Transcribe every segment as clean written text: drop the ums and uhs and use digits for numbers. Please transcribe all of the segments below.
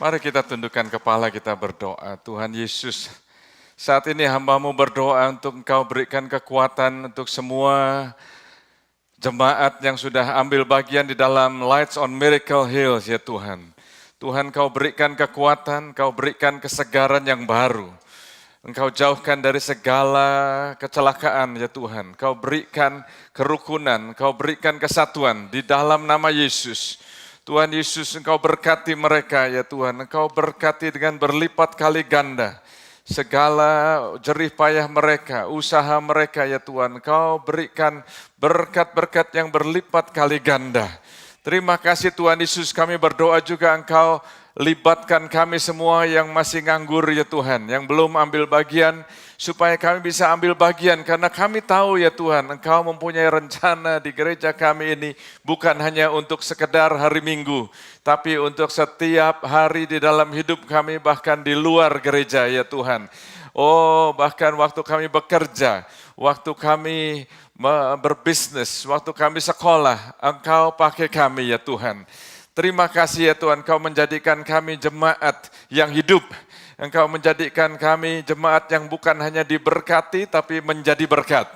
Mari kita tundukkan kepala, kita berdoa. Tuhan Yesus, saat ini hamba-Mu berdoa untuk Engkau berikan kekuatan untuk semua jemaat yang sudah ambil bagian di dalam Lights on Miracle Hills, ya Tuhan. Tuhan, Kau berikan kekuatan, Kau berikan kesegaran yang baru. Engkau jauhkan dari segala kecelakaan, ya Tuhan. Kau berikan kerukunan, Kau berikan kesatuan di dalam nama Yesus. Tuhan Yesus, Engkau berkati mereka, ya Tuhan. Engkau berkati dengan berlipat kali ganda. Segala jerih payah mereka, usaha mereka, ya Tuhan. Engkau berikan berkat-berkat yang berlipat kali ganda. Terima kasih Tuhan Yesus, kami berdoa juga Engkau libatkan kami semua yang masih nganggur, ya Tuhan, yang belum ambil bagian, supaya kami bisa ambil bagian, karena kami tahu, ya Tuhan, Engkau mempunyai rencana di gereja kami ini, bukan hanya untuk sekedar hari Minggu, tapi untuk setiap hari di dalam hidup kami, bahkan di luar gereja, ya Tuhan. Oh, bahkan waktu kami bekerja, waktu kami berbisnis, waktu kami sekolah, Engkau pakai kami, ya Tuhan. Terima kasih ya Tuhan, Engkau menjadikan kami jemaat yang hidup. Engkau menjadikan kami jemaat yang bukan hanya diberkati, tapi menjadi berkat.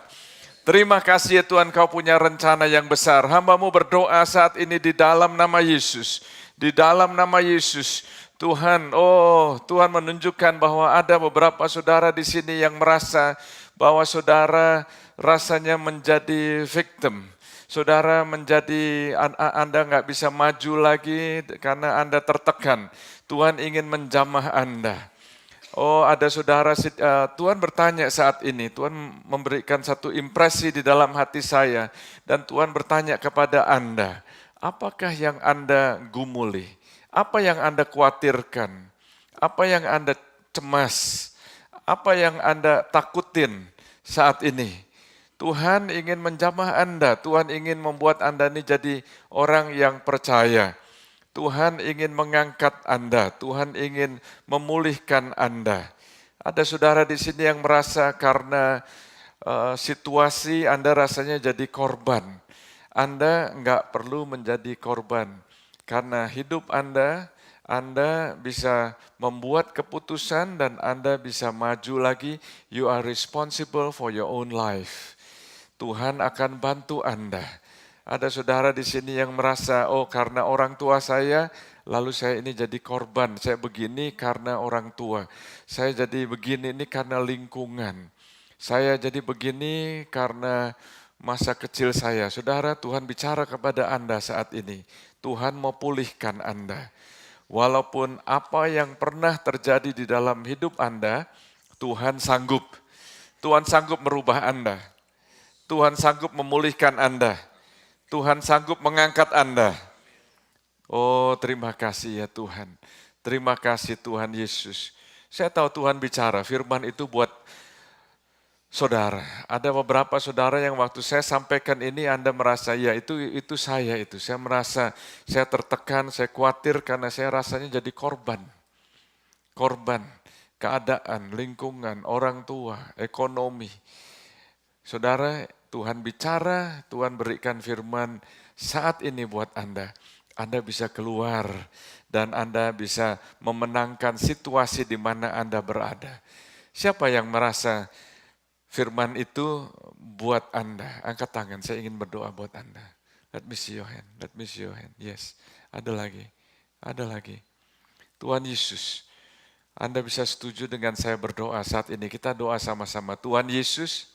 Terima kasih ya Tuhan, Engkau punya rencana yang besar. Hamba-Mu berdoa saat ini di dalam nama Yesus. Di dalam nama Yesus, Tuhan, Tuhan menunjukkan bahwa ada beberapa saudara di sini yang merasa bahwa saudara rasanya menjadi victim. Saudara menjadi, Anda nggak bisa maju lagi karena Anda tertekan. Tuhan ingin menjamah Anda. Oh, ada saudara, Tuhan bertanya saat ini, Tuhan memberikan satu impresi di dalam hati saya. Dan Tuhan bertanya kepada Anda, apakah yang Anda gumuli? Apa yang Anda khawatirkan? Apa yang Anda cemas? Apa yang Anda takutin saat ini? Tuhan ingin menjamah Anda, Tuhan ingin membuat Anda ini jadi orang yang percaya. Tuhan ingin mengangkat Anda, Tuhan ingin memulihkan Anda. Ada saudara di sini yang merasa karena situasi Anda rasanya jadi korban. Anda enggak perlu menjadi korban, karena hidup Anda bisa membuat keputusan dan Anda bisa maju lagi. You are responsible for your own life. Tuhan akan bantu Anda. Ada saudara di sini yang merasa, karena orang tua saya, lalu saya ini jadi korban. Saya begini karena orang tua. Saya jadi begini ini karena lingkungan. Saya jadi begini karena masa kecil saya. Saudara, Tuhan bicara kepada Anda saat ini. Tuhan mau pulihkan Anda. Walaupun apa yang pernah terjadi di dalam hidup Anda, Tuhan sanggup. Tuhan sanggup merubah Anda. Tuhan sanggup memulihkan Anda. Tuhan sanggup mengangkat Anda. Oh, terima kasih ya Tuhan. Terima kasih Tuhan Yesus. Saya tahu Tuhan bicara, firman itu buat saudara. Ada beberapa saudara yang waktu saya sampaikan ini Anda merasa, ya itu saya itu. Saya merasa saya tertekan, saya khawatir karena saya rasanya jadi korban. Korban, keadaan, lingkungan, orang tua, ekonomi. Saudara, Tuhan bicara, Tuhan berikan firman saat ini buat Anda. Anda bisa keluar dan Anda bisa memenangkan situasi di mana Anda berada. Siapa yang merasa firman itu buat Anda? Angkat tangan, saya ingin berdoa buat Anda. Let me see your hand, let me see your hand. Yes, ada lagi, ada lagi. Tuhan Yesus, Anda bisa setuju dengan saya berdoa saat ini. Kita doa sama-sama. Tuhan Yesus,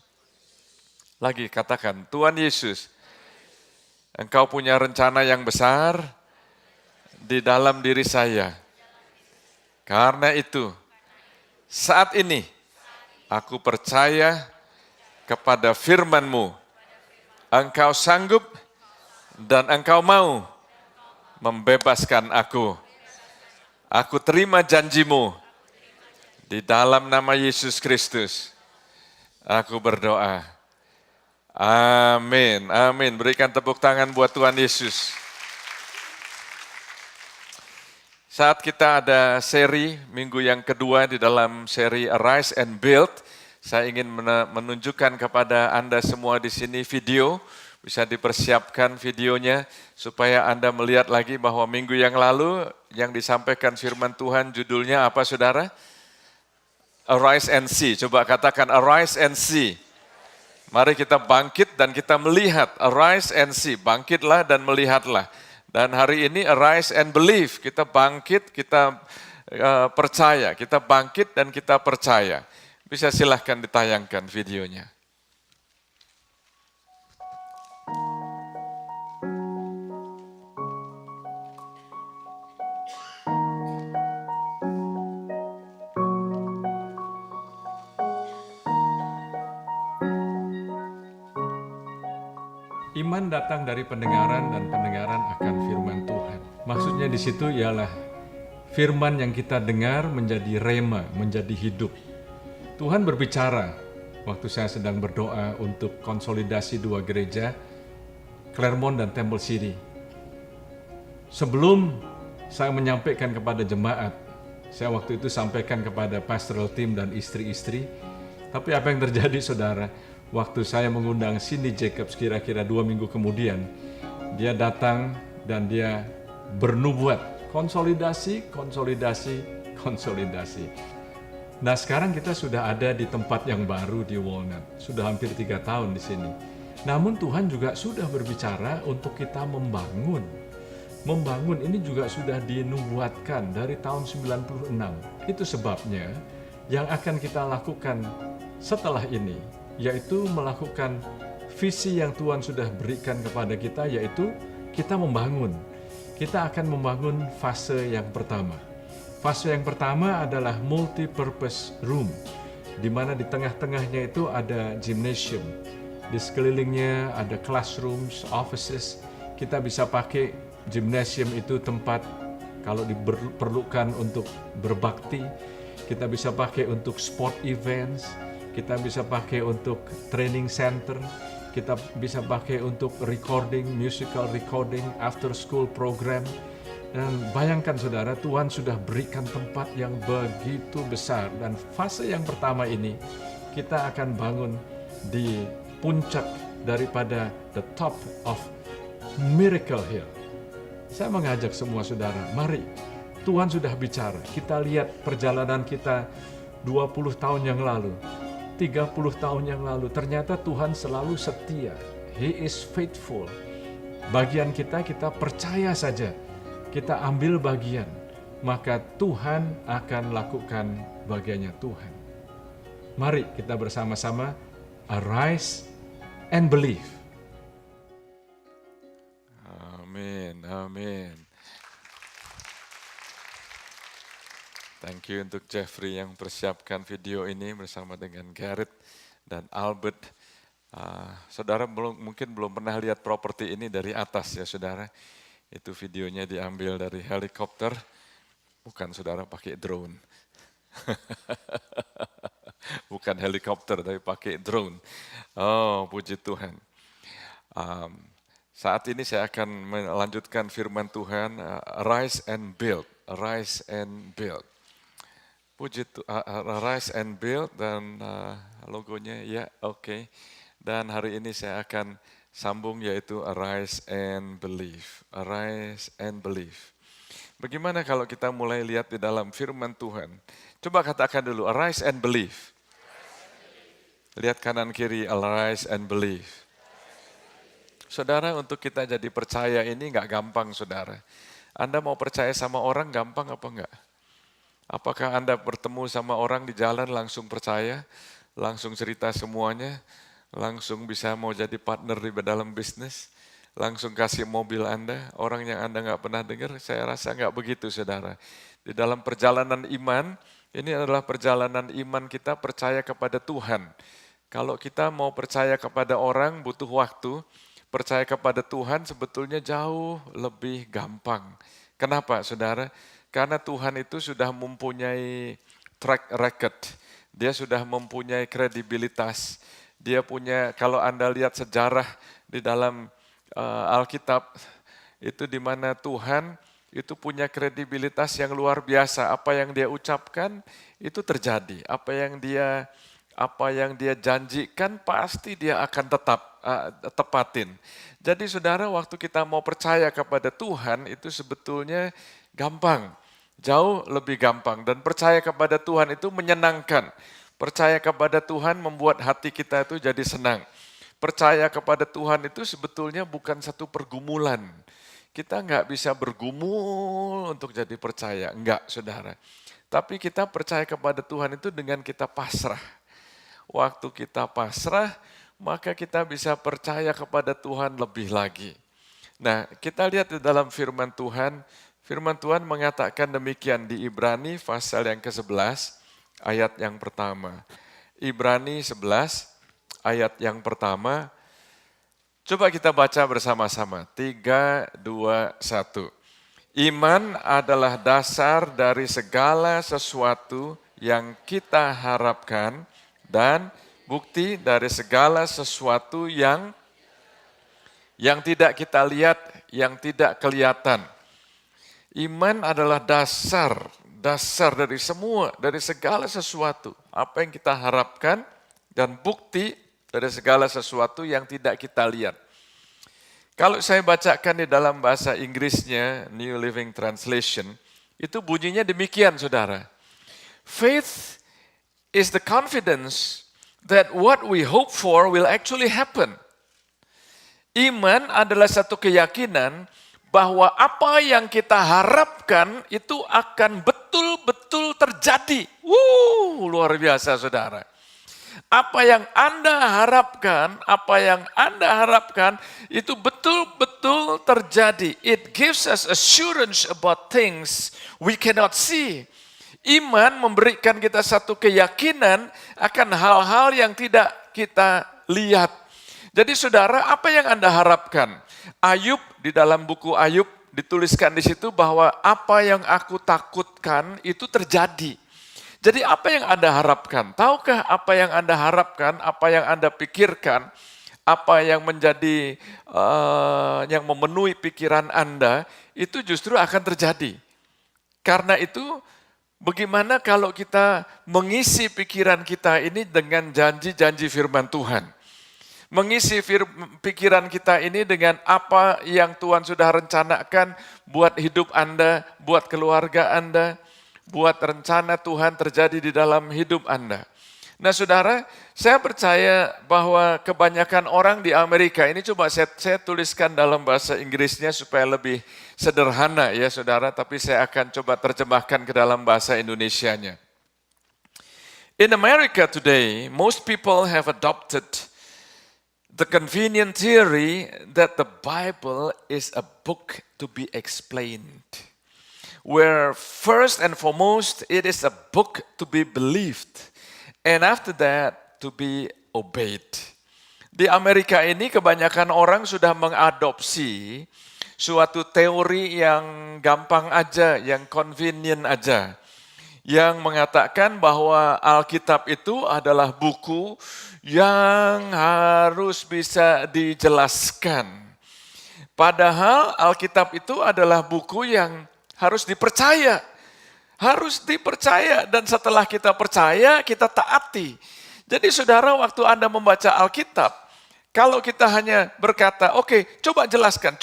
lagi katakan, Tuhan Yesus, Engkau punya rencana yang besar di dalam diri saya. Karena itu, saat ini aku percaya kepada firman-Mu. Engkau sanggup dan Engkau mau membebaskan aku. Aku terima janji-Mu di dalam nama Yesus Kristus. Aku berdoa. Amin, amin. Berikan tepuk tangan buat Tuhan Yesus. Saat kita ada seri minggu yang kedua di dalam seri Arise and Build, saya ingin menunjukkan kepada Anda semua di sini video Bisa dipersiapkan videonya supaya Anda melihat lagi bahwa minggu yang lalu yang disampaikan firman Tuhan judulnya apa saudara? Arise and see. Coba katakan arise and see. Mari kita bangkit dan kita melihat. Arise and see. Bangkitlah dan melihatlah. Dan hari ini arise and believe. Kita bangkit, kita percaya. Kita bangkit dan kita percaya. Bisa silahkan ditayangkan videonya. Iman datang dari pendengaran dan pendengaran akan firman Tuhan. Maksudnya di situ ialah firman yang kita dengar menjadi rema, menjadi hidup. Tuhan berbicara waktu saya sedang berdoa untuk konsolidasi 2 gereja, Claremont dan Temple City. Sebelum saya menyampaikan kepada jemaat, saya waktu itu sampaikan kepada pastoral team dan istri-istri, tapi apa yang terjadi saudara? Waktu saya mengundang Cindy Jacobs kira-kira 2 minggu kemudian, dia datang dan dia bernubuat, konsolidasi. Nah sekarang kita sudah ada di tempat yang baru di Walnut, sudah hampir 3 tahun di sini. Namun Tuhan juga sudah berbicara untuk kita membangun. Membangun ini juga sudah dinubuatkan dari tahun 96. Itu sebabnya yang akan kita lakukan setelah ini, yaitu melakukan visi yang Tuhan sudah berikan kepada kita, yaitu kita membangun. Kita akan membangun fase yang pertama. Fase yang pertama adalah multi-purpose room, di mana di tengah-tengahnya itu ada gymnasium. Di sekelilingnya ada classrooms, offices. Kita bisa pakai gymnasium itu tempat kalau diperlukan untuk berbakti. Kita bisa pakai untuk sport events. Kita bisa pakai untuk training center, kita bisa pakai untuk recording, musical recording, after school program. Dan bayangkan saudara, Tuhan sudah berikan tempat yang begitu besar. Dan fase yang pertama ini, kita akan bangun di puncak daripada the top of Miracle Hill. Saya mengajak semua saudara, mari Tuhan sudah bicara. Kita lihat perjalanan kita 20 tahun yang lalu. 30 tahun yang lalu, ternyata Tuhan selalu setia. He is faithful. Bagian kita percaya saja. Kita ambil bagian, maka Tuhan akan lakukan bagiannya Tuhan. Mari kita bersama-sama arise and believe. Amin, amin. Thank you untuk Jeffrey yang persiapkan video ini bersama dengan Garrett dan Albert. Saudara mungkin belum pernah lihat properti ini dari atas ya saudara. Itu videonya diambil dari helikopter, bukan saudara pakai drone. Bukan helikopter tapi pakai drone. Oh puji Tuhan. Saat ini saya akan melanjutkan firman Tuhan, arise and build, arise and build. Puji Rise and Build dan logonya ya oke. Dan hari ini saya akan sambung yaitu Arise and Believe. Arise and Believe. Bagaimana kalau kita mulai lihat di dalam firman Tuhan? Coba katakan dulu Arise and Believe. Lihat kanan kiri Arise and Believe. Saudara, untuk kita jadi percaya ini nggak gampang saudara. Anda mau percaya sama orang gampang apa enggak? Apakah Anda bertemu sama orang di jalan langsung percaya, langsung cerita semuanya, langsung bisa mau jadi partner di dalam bisnis, langsung kasih mobil Anda, orang yang Anda nggak pernah dengar? Saya rasa nggak begitu saudara. Di dalam perjalanan iman, ini adalah perjalanan iman kita percaya kepada Tuhan. Kalau kita mau percaya kepada orang butuh waktu, percaya kepada Tuhan sebetulnya jauh lebih gampang. Kenapa saudara? Karena Tuhan itu sudah mempunyai track record, dia sudah mempunyai kredibilitas. Dia punya, kalau Anda lihat sejarah di dalam Alkitab, itu di mana Tuhan itu punya kredibilitas yang luar biasa. Apa yang dia ucapkan itu terjadi, apa yang dia Apa yang dia janjikan pasti dia akan tetap tepatin. Jadi saudara, waktu kita mau percaya kepada Tuhan itu sebetulnya gampang, jauh lebih gampang. Dan percaya kepada Tuhan itu menyenangkan. Percaya kepada Tuhan membuat hati kita itu jadi senang. Percaya kepada Tuhan itu sebetulnya bukan satu pergumulan. Kita nggak bisa bergumul untuk jadi percaya, enggak saudara. Tapi kita percaya kepada Tuhan itu dengan kita pasrah. Waktu kita pasrah, maka kita bisa percaya kepada Tuhan lebih lagi. Nah, kita lihat di dalam firman Tuhan mengatakan demikian di Ibrani pasal yang ke-11, ayat yang pertama. Ibrani 11, ayat yang pertama. Coba kita baca bersama-sama, 3, 2, 1. Iman adalah dasar dari segala sesuatu yang kita harapkan, dan bukti dari segala sesuatu yang tidak kita lihat, yang tidak kelihatan. Iman adalah dasar dari semua, dari segala sesuatu. Apa yang kita harapkan dan bukti dari segala sesuatu yang tidak kita lihat. Kalau saya bacakan di dalam bahasa Inggrisnya, New Living Translation, itu bunyinya demikian saudara. Faith is the confidence that what we hope for will actually happen. Iman adalah satu keyakinan bahwa apa yang kita harapkan itu akan betul-betul terjadi. Luar biasa saudara. Apa yang Anda harapkan itu betul-betul terjadi. It gives us assurance about things we cannot see. Iman memberikan kita satu keyakinan akan hal-hal yang tidak kita lihat. Jadi saudara, apa yang Anda harapkan? Ayub, di dalam buku Ayub dituliskan di situ bahwa apa yang aku takutkan itu terjadi. Jadi apa yang Anda harapkan? Tahukah apa yang Anda harapkan, apa yang Anda pikirkan, apa yang menjadi, yang memenuhi pikiran Anda, itu justru akan terjadi. Karena itu, bagaimana kalau kita mengisi pikiran kita ini dengan janji-janji firman Tuhan? Mengisi pikiran kita ini dengan apa yang Tuhan sudah rencanakan buat hidup Anda, buat keluarga Anda, buat rencana Tuhan terjadi di dalam hidup Anda. Nah saudara, saya percaya bahwa kebanyakan orang di Amerika, ini coba saya tuliskan dalam bahasa Inggrisnya supaya lebih sederhana ya saudara, tapi saya akan coba terjemahkan ke dalam bahasa Indonesianya. In America today, most people have adopted the convenient theory that the Bible is a book to be explained. Where first and foremost it is a book to be believed, and after that to be obeyed. Di Amerika ini kebanyakan orang sudah mengadopsi suatu teori yang gampang aja, yang convenient aja, yang mengatakan bahwa Alkitab itu adalah buku yang harus bisa dijelaskan. Padahal Alkitab itu adalah buku yang harus dipercaya. Harus dipercaya dan setelah kita percaya, kita taati. Jadi saudara, waktu Anda membaca Alkitab, kalau kita hanya berkata, oke, coba jelaskan.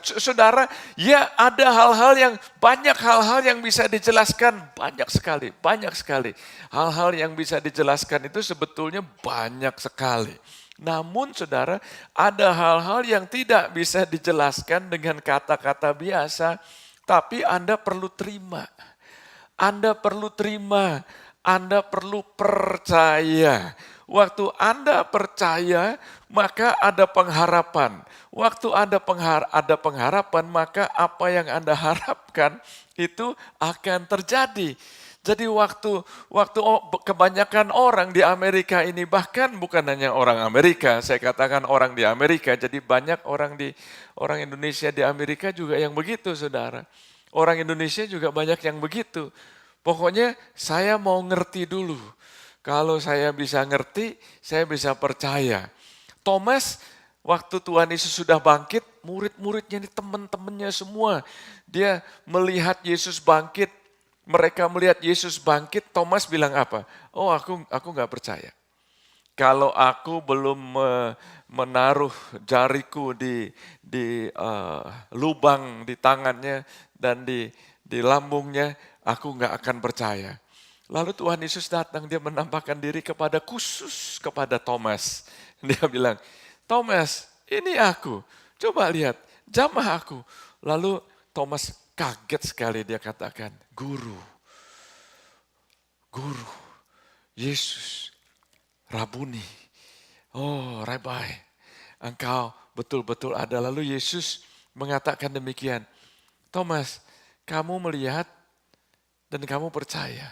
Saudara, ya ada banyak hal-hal yang bisa dijelaskan, banyak sekali. Hal-hal yang bisa dijelaskan itu sebetulnya banyak sekali. Namun saudara, ada hal-hal yang tidak bisa dijelaskan dengan kata-kata biasa, tapi Anda perlu terima. Anda perlu percaya. Waktu Anda percaya, maka ada pengharapan. Waktu ada pengharapan, maka apa yang Anda harapkan itu akan terjadi. Jadi waktu kebanyakan orang di Amerika ini, bahkan bukan hanya orang Amerika, saya katakan orang di Amerika, jadi banyak orang Indonesia di Amerika juga yang begitu, saudara. Orang Indonesia juga banyak yang begitu. Pokoknya saya mau ngerti dulu. Kalau saya bisa ngerti, saya bisa percaya. Thomas, waktu Tuhan Yesus sudah bangkit, murid-muridnya ini teman-temannya semua. Dia melihat Yesus bangkit, mereka melihat Yesus bangkit, Thomas bilang apa? Oh, aku nggak percaya. Kalau aku belum menaruh jariku di lubang di tangannya dan di lambungnya, aku nggak akan percaya. Lalu Tuhan Yesus datang, dia menampakkan diri khusus kepada Thomas. Dia bilang, Thomas, ini aku, coba lihat, jamah aku. Lalu Thomas kaget sekali, dia katakan, Guru, Yesus, Rabuni, oh Rabbi, engkau betul-betul ada. Lalu Yesus mengatakan demikian, Thomas, kamu melihat dan kamu percaya.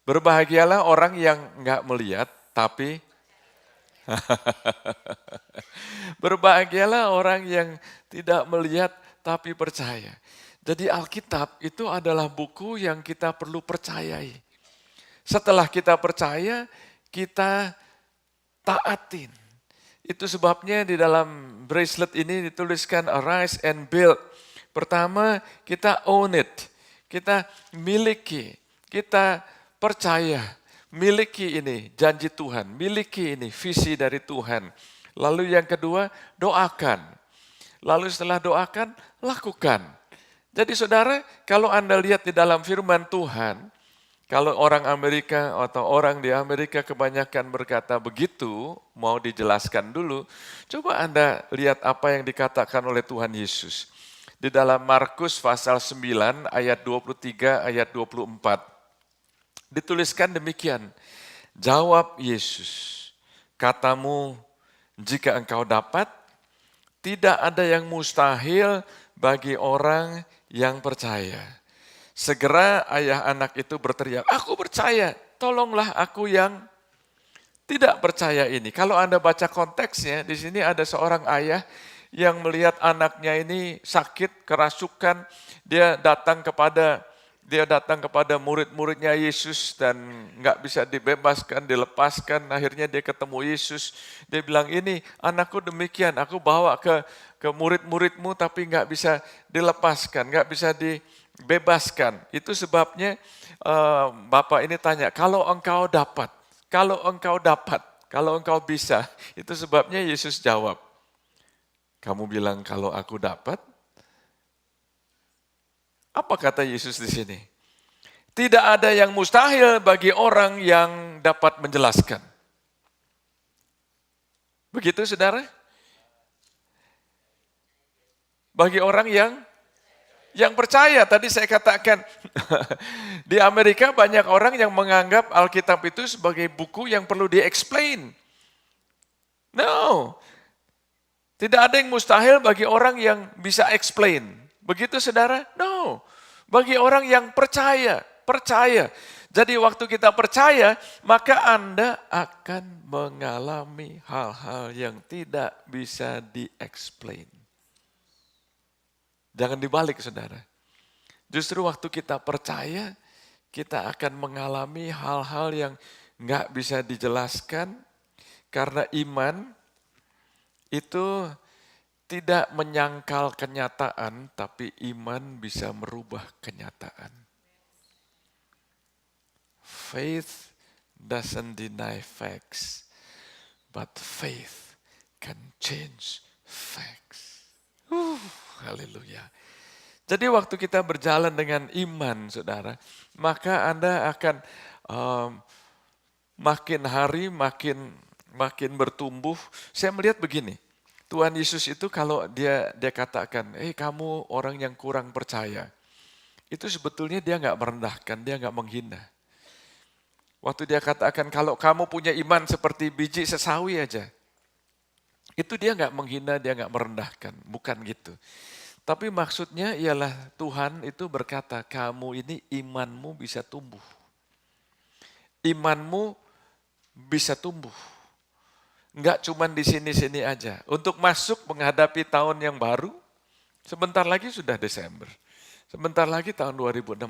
Berbahagialah orang yang enggak melihat, tapi berbahagialah orang yang tidak melihat, tapi percaya. Jadi Alkitab itu adalah buku yang kita perlu percayai. Setelah kita percaya, kita taatin. Itu sebabnya di dalam bracelet ini dituliskan arise and build. Pertama, kita own it. Kita miliki, kita percaya, miliki ini janji Tuhan, miliki ini visi dari Tuhan. Lalu yang kedua, doakan. Lalu setelah doakan, lakukan. Jadi saudara, kalau Anda lihat di dalam firman Tuhan, kalau orang Amerika atau orang di Amerika kebanyakan berkata begitu, mau dijelaskan dulu, coba Anda lihat apa yang dikatakan oleh Tuhan Yesus. Di dalam Markus pasal 9 ayat 23 ayat 24. Dituliskan demikian, jawab Yesus, katamu jika engkau dapat, tidak ada yang mustahil bagi orang yang percaya. Segera ayah anak itu berteriak, aku percaya, tolonglah aku yang tidak percaya ini. Kalau Anda baca konteksnya, di sini ada seorang ayah yang melihat anaknya ini sakit, kerasukan, dia datang kepada murid-muridnya Yesus dan nggak bisa dibebaskan, dilepaskan. Akhirnya dia ketemu Yesus, dia bilang ini anakku demikian, aku bawa ke murid-muridmu tapi nggak bisa dilepaskan, nggak bisa dibebaskan. Itu sebabnya Bapak ini tanya, kalau engkau dapat, kalau engkau bisa, itu sebabnya Yesus jawab. Kamu bilang kalau aku dapat, apa kata Yesus di sini? Tidak ada yang mustahil bagi orang yang dapat menjelaskan. Begitu saudara? Bagi orang yang percaya, tadi saya katakan, di Amerika banyak orang yang menganggap Alkitab itu sebagai buku yang perlu di-explain. No, tidak ada yang mustahil bagi orang yang bisa explain. Begitu saudara? No, bagi orang yang percaya. Jadi waktu kita percaya, maka Anda akan mengalami hal-hal yang tidak bisa di-explain. Jangan dibalik saudara. Justru waktu kita percaya, kita akan mengalami hal-hal yang nggak bisa dijelaskan karena iman itu tidak menyangkal kenyataan, tapi iman bisa merubah kenyataan. Faith doesn't deny facts, but faith can change facts. Haleluya. Jadi waktu kita berjalan dengan iman, saudara, maka Anda akan makin hari makin bertumbuh. Saya melihat begini, Tuhan Yesus itu kalau dia katakan, kamu orang yang kurang percaya, itu sebetulnya dia nggak merendahkan, dia nggak menghina. Waktu dia katakan kalau kamu punya iman seperti biji sesawi aja, itu dia nggak menghina, dia nggak merendahkan, bukan gitu. Tapi maksudnya ialah Tuhan itu berkata, kamu ini imanmu bisa tumbuh. Imanmu bisa tumbuh. Enggak cuma di sini-sini aja. Untuk masuk menghadapi tahun yang baru, sebentar lagi sudah Desember. Sebentar lagi tahun 2016.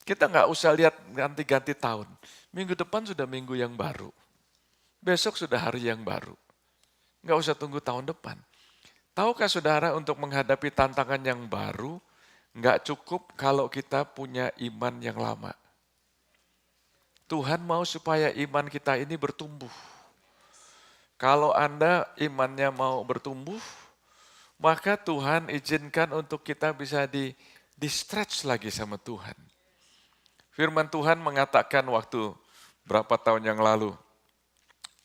Kita nggak usah lihat ganti-ganti tahun. Minggu depan sudah minggu yang baru. Besok sudah hari yang baru. Nggak usah tunggu tahun depan. Tahukah saudara untuk menghadapi tantangan yang baru, Nggak cukup kalau kita punya iman yang lama. Tuhan mau supaya iman kita ini bertumbuh. Kalau Anda imannya mau bertumbuh, maka Tuhan izinkan untuk kita bisa di-stretch lagi sama Tuhan. Firman Tuhan mengatakan waktu berapa tahun yang lalu,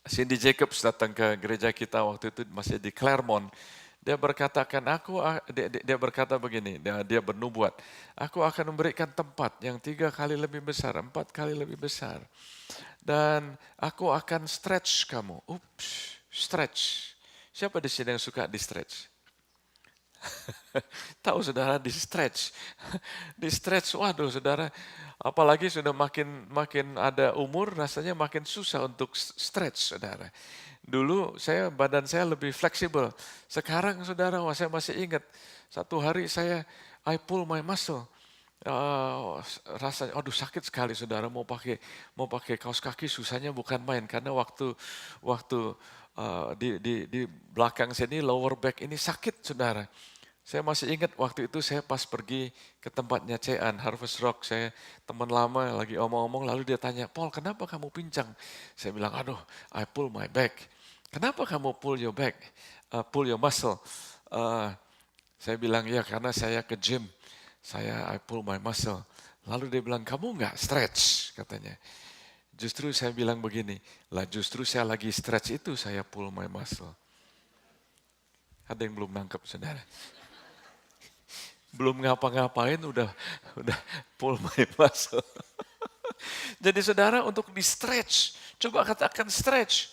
Cindy Jacobs datang ke gereja kita waktu itu masih di Claremont. Dia berkata begini, dia bernubuat, aku akan memberikan tempat yang 3 kali lebih besar, 4 kali lebih besar. Dan aku akan stretch kamu. Stretch. Siapa di sini yang suka di stretch? Tahu saudara, di stretch. Di stretch, waduh saudara, apalagi sudah makin ada umur, rasanya makin susah untuk stretch saudara. Dulu badan saya lebih fleksibel. Sekarang saudara, saya masih ingat satu hari I pull my muscle. Rasanya, aduh sakit sekali saudara, mau pakai kaos kaki susahnya bukan main karena waktu di belakang sini lower back ini sakit saudara. Saya masih ingat waktu itu saya pas pergi ke tempatnya Cean, Harvest Rock, teman lama lagi omong-omong, lalu dia tanya, Paul kenapa kamu pincang? Saya bilang, aduh I pull my back. Kenapa kamu pull your back, pull your muscle? Saya bilang, ya karena saya ke gym, I pull my muscle. Lalu dia bilang, kamu nggak stretch katanya. Justru saya bilang begini, justru saya lagi stretch itu saya pull my muscle. Ada yang belum nangkep saudara? Belum ngapa-ngapain udah pull my muscle. Jadi saudara untuk di stretch, coba katakan stretch.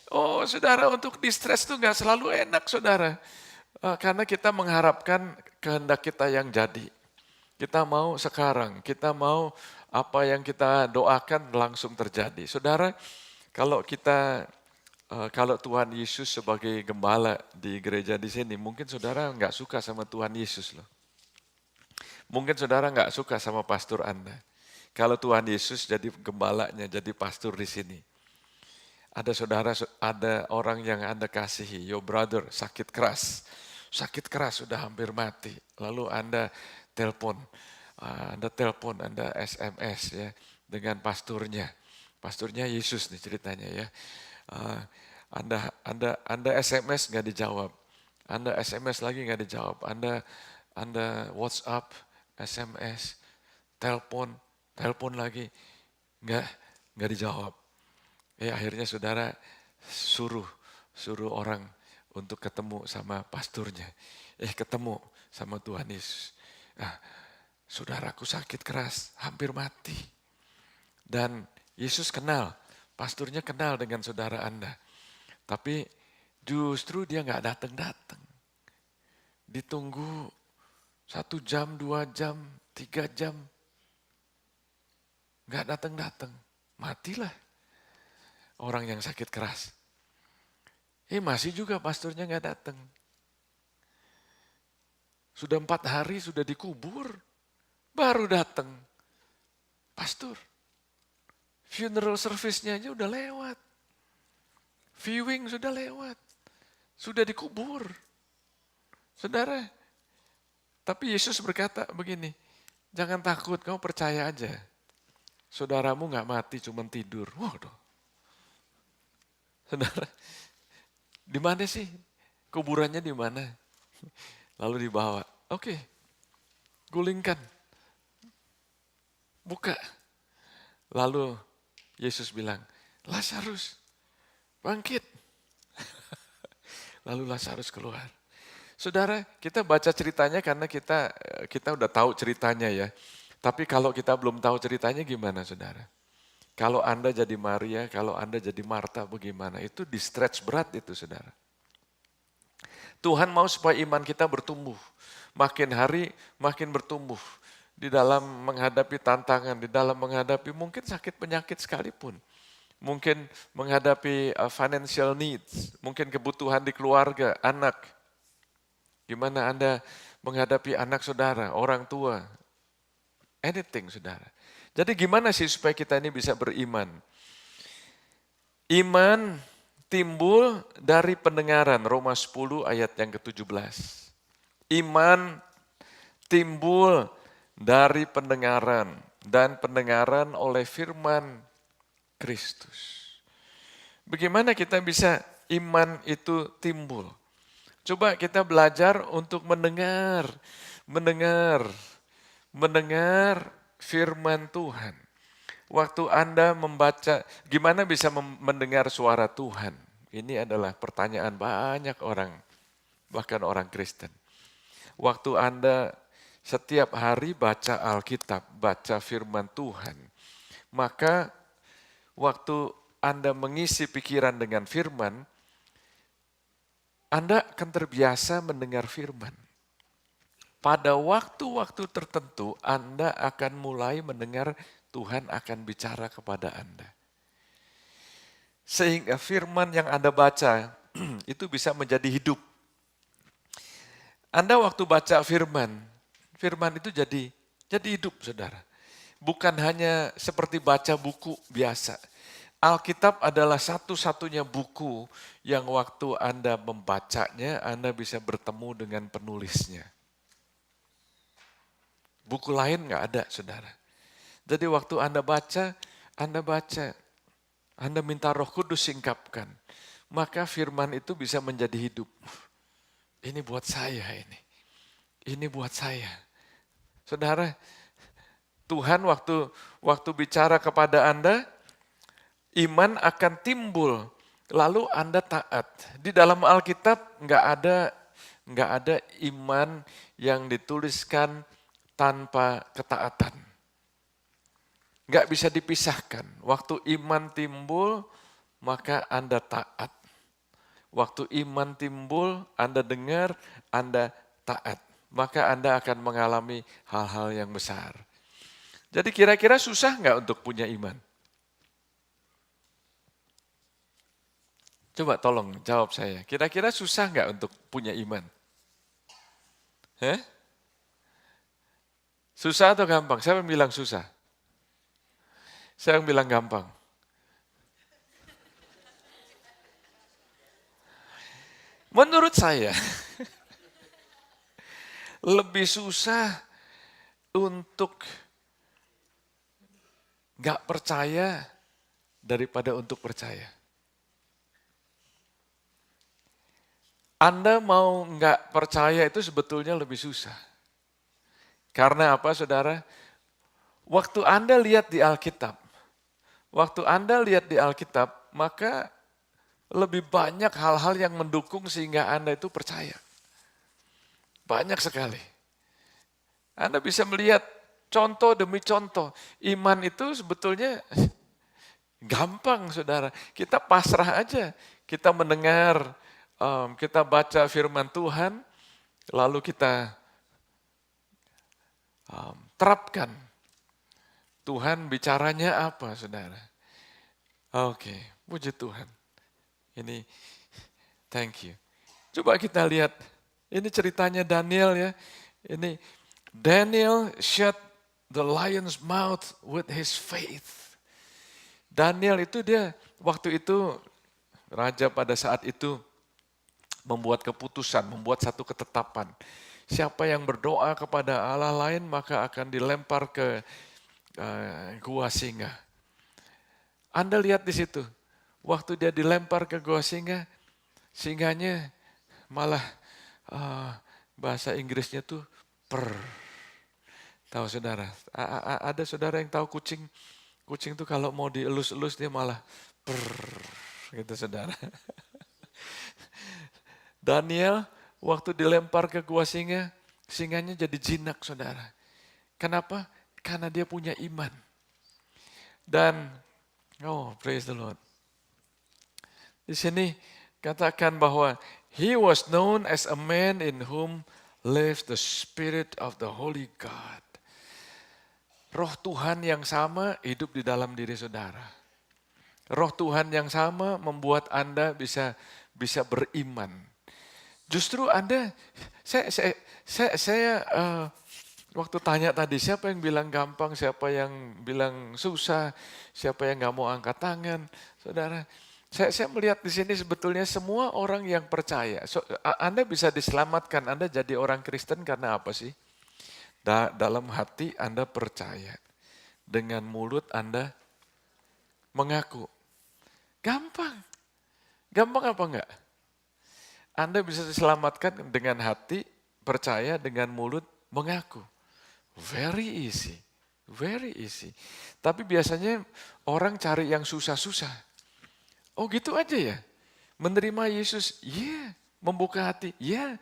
Oh saudara, untuk di stretch itu gak selalu enak saudara. Karena kita mengharapkan kehendak kita yang jadi. Kita mau sekarang, kita mau apa yang kita doakan langsung terjadi. Saudara, kalau Tuhan Yesus sebagai gembala di gereja di sini, mungkin saudara nggak suka sama Tuhan Yesus loh. Mungkin saudara nggak suka sama pastor Anda. Kalau Tuhan Yesus jadi gembalanya, jadi pastor di sini. Ada orang yang Anda kasihi, your brother sakit keras sudah hampir mati. Lalu Anda telepon, Anda SMS ya dengan pasturnya. Pasturnya Yesus nih ceritanya ya. Anda SMS nggak dijawab, Anda SMS lagi nggak dijawab, Anda WhatsApp, SMS, telepon lagi nggak dijawab. Akhirnya saudara suruh orang untuk ketemu sama pasturnya. Ketemu sama Tuhan Yesus. Saudaraku sakit keras, hampir mati. Dan Yesus kenal, pasturnya kenal dengan saudara Anda. Tapi justru dia nggak datang. Ditunggu 1 jam, 2 jam, 3 jam. Nggak datang. Matilah orang yang sakit keras. Masih juga pastornya nggak datang. Sudah 4 hari sudah dikubur, baru datang pastor. Funeral service-nya aja udah lewat. Viewing sudah lewat. Sudah dikubur. Saudara, tapi Yesus berkata begini, jangan takut, kamu percaya aja. Saudaramu nggak mati, cuma tidur. Waduh. Saudara, di mana sih? Kuburannya di mana? Lalu dibawa. Oke, gulingkan. Buka. Lalu Yesus bilang, Lazarus, bangkit. Lalu Lazarus keluar. Saudara, kita baca ceritanya karena kita udah tahu ceritanya ya. Tapi kalau kita belum tahu ceritanya gimana saudara? Kalau Anda jadi Maria, kalau Anda jadi Marta bagaimana? Itu di stretch berat itu saudara. Tuhan mau supaya iman kita bertumbuh. Makin hari makin bertumbuh. Di dalam menghadapi tantangan, di dalam menghadapi mungkin sakit penyakit sekalipun. Mungkin menghadapi financial needs, mungkin kebutuhan di keluarga, anak. Gimana Anda menghadapi anak saudara, orang tua, anything saudara. Jadi gimana sih supaya kita ini bisa beriman? Iman timbul dari pendengaran, Roma 10 ayat yang ke-17. Iman timbul dari pendengaran dan pendengaran oleh firman Kristus. Bagaimana kita bisa iman itu timbul? Coba kita belajar untuk mendengar firman Tuhan. Waktu Anda membaca, gimana bisa mendengar suara Tuhan? Ini adalah pertanyaan banyak orang, bahkan orang Kristen. Waktu Anda setiap hari baca Alkitab, baca firman Tuhan, maka waktu Anda mengisi pikiran dengan firman, Anda akan terbiasa mendengar firman. Pada waktu-waktu tertentu Anda akan mulai mendengar Tuhan akan bicara kepada Anda. Sehingga firman yang Anda baca itu bisa menjadi hidup. Anda waktu baca firman itu jadi hidup, saudara. Bukan hanya seperti baca buku biasa. Alkitab adalah satu-satunya buku yang waktu Anda membacanya, Anda bisa bertemu dengan penulisnya. Buku lain nggak ada, saudara. Jadi waktu Anda baca, Anda minta Roh Kudus singkapkan. Maka firman itu bisa menjadi hidup. Ini buat saya ini. Ini buat saya. Saudara, Tuhan waktu bicara kepada Anda, iman akan timbul. Lalu Anda taat. Di dalam Alkitab nggak ada iman yang dituliskan tanpa ketaatan. Nggak bisa dipisahkan. Waktu iman timbul, maka Anda taat. Waktu iman timbul, Anda dengar, Anda taat. Maka Anda akan mengalami hal-hal yang besar. Jadi kira-kira susah nggak untuk punya iman? Coba tolong jawab saya. Kira-kira susah nggak untuk punya iman? Susah atau gampang? Siapa yang bilang susah? Saya yang bilang gampang. Menurut saya, lebih susah untuk gak percaya daripada untuk percaya. Anda mau gak percaya itu sebetulnya lebih susah. Karena apa, saudara? Waktu Anda lihat di Alkitab, maka lebih banyak hal-hal yang mendukung sehingga Anda itu percaya. Banyak sekali. Anda bisa melihat contoh demi contoh. Iman itu sebetulnya gampang, saudara. Kita pasrah aja. Kita mendengar, kita baca firman Tuhan, lalu kita terapkan. Tuhan bicaranya apa, saudara? Oke, puji Tuhan. Ini, thank you. Coba kita lihat, ini ceritanya Daniel ya. Ini Daniel shut the lion's mouth with his faith. Daniel itu dia, waktu itu, raja pada saat itu membuat keputusan, membuat satu ketetapan. Siapa yang berdoa kepada Allah lain maka akan dilempar ke gua singa. Anda lihat di situ, waktu dia dilempar ke gua singa, singanya malah bahasa Inggrisnya tuh per. Tahu saudara? Ada saudara yang tahu kucing tuh kalau mau dielus-elus dia malah per, gitu saudara. Daniel waktu dilempar ke gua singa, singanya jadi jinak, saudara. Kenapa? Karena dia punya iman. Dan, praise the Lord. Di sini katakan bahwa he was known as a man in whom lives the Spirit of the Holy God. Roh Tuhan yang sama hidup di dalam diri saudara. Roh Tuhan yang sama membuat Anda bisa beriman. Justru Anda, saya waktu tanya tadi, siapa yang bilang gampang, siapa yang bilang susah, siapa yang nggak mau angkat tangan, saudara. Saya melihat di sini sebetulnya semua orang yang percaya. Anda bisa diselamatkan, Anda jadi orang Kristen karena apa sih? Dalam hati Anda percaya, dengan mulut Anda mengaku. Gampang. Gampang apa enggak? Anda bisa diselamatkan dengan hati, percaya, dengan mulut mengaku. Very easy. Very easy. Tapi biasanya orang cari yang susah-susah. Oh gitu aja ya? Menerima Yesus, yeah. Membuka hati, yeah.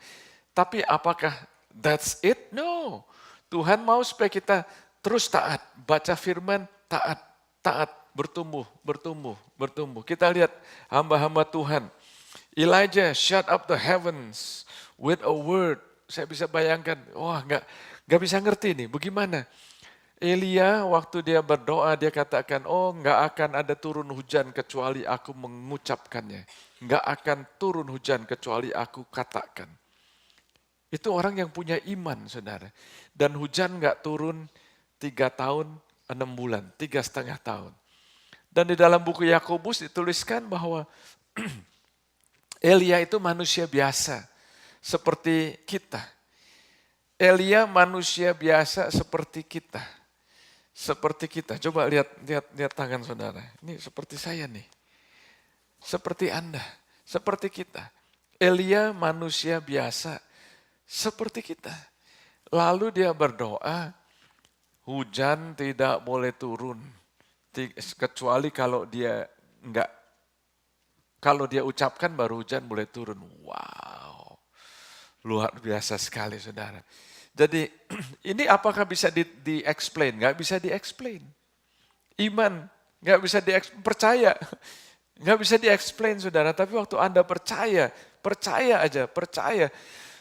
Tapi apakah that's it? No. Tuhan mau supaya kita terus taat. Baca firman, taat, taat, bertumbuh, bertumbuh, bertumbuh. Kita lihat hamba-hamba Tuhan. Elijah shut up the heavens with a word. Saya bisa bayangkan, wah nggak bisa ngerti nih, bagaimana? Elia waktu dia berdoa dia katakan, oh nggak akan ada turun hujan kecuali aku mengucapkannya. Nggak akan turun hujan kecuali aku katakan. Itu orang yang punya iman saudara. Dan hujan nggak turun 3 tahun 6 bulan, 3,5 tahun. Dan di dalam buku Yakobus dituliskan bahwa Elia itu manusia biasa seperti kita. Elia manusia biasa seperti kita. Seperti kita. Coba lihat tangan saudara. Ini seperti saya nih. Seperti Anda. Seperti kita. Elia manusia biasa seperti kita. Lalu dia berdoa, hujan tidak boleh turun. Kecuali kalau dia ucapkan baru hujan boleh turun. Wow. Luar biasa sekali saudara. Jadi ini apakah bisa di-explain? Nggak bisa di-explain. Iman, nggak bisa percaya. Nggak bisa di-explain saudara, tapi waktu Anda percaya aja, percaya.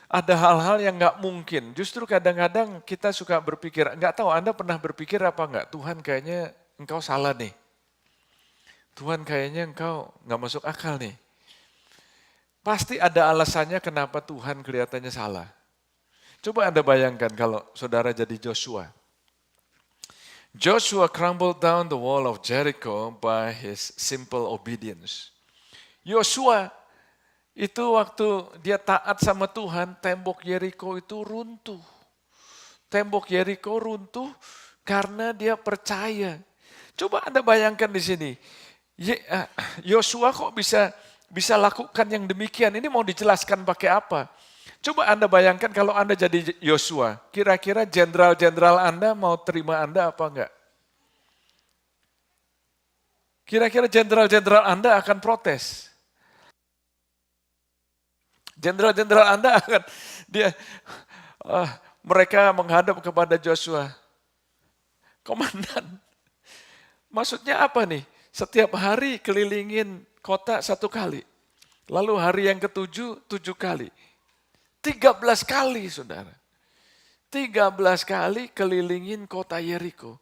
Ada hal-hal yang nggak mungkin. Justru kadang-kadang kita suka berpikir, nggak tahu Anda pernah berpikir apa nggak, Tuhan kayaknya engkau salah nih. Tuhan kayaknya engkau nggak masuk akal nih. Pasti ada alasannya kenapa Tuhan kelihatannya salah. Coba Anda bayangkan kalau saudara jadi Joshua. Joshua crumbled down the wall of Jericho by his simple obedience. Joshua itu waktu dia taat sama Tuhan, tembok Yeriko itu runtuh. Tembok Yeriko runtuh karena dia percaya. Coba Anda bayangkan di sini. Joshua kok bisa lakukan yang demikian? Ini mau dijelaskan pakai apa? Coba Anda bayangkan kalau Anda jadi Joshua, kira-kira jenderal-jenderal Anda mau terima Anda apa enggak? Kira-kira jenderal-jenderal Anda akan protes. Jenderal-jenderal Anda akan, mereka menghadap kepada Joshua. Komandan, maksudnya apa nih? Setiap hari kelilingin kota 1 kali. Lalu hari yang ke-7, 7 kali. 13 kali saudara. 13 kali kelilingin kota Yeriko.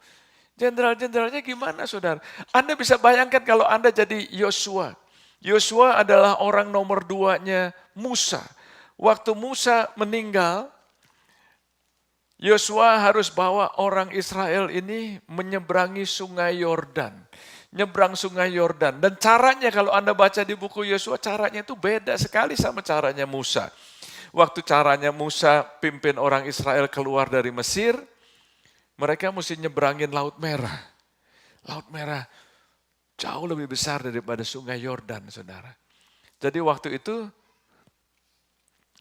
Jenderal-jenderalnya gimana saudara? Anda bisa bayangkan kalau Anda jadi Yosua. Yosua adalah orang nomor 2-nya Musa. Waktu Musa meninggal, Yosua harus bawa orang Israel ini menyeberangi sungai Yordan. Nyebrang sungai Yordan. Dan caranya kalau Anda baca di buku Yosua, caranya itu beda sekali sama caranya Musa. Waktu caranya Musa pimpin orang Israel keluar dari Mesir, mereka mesti nyebrangin Laut Merah. Laut Merah jauh lebih besar daripada sungai Yordan, saudara. Jadi waktu itu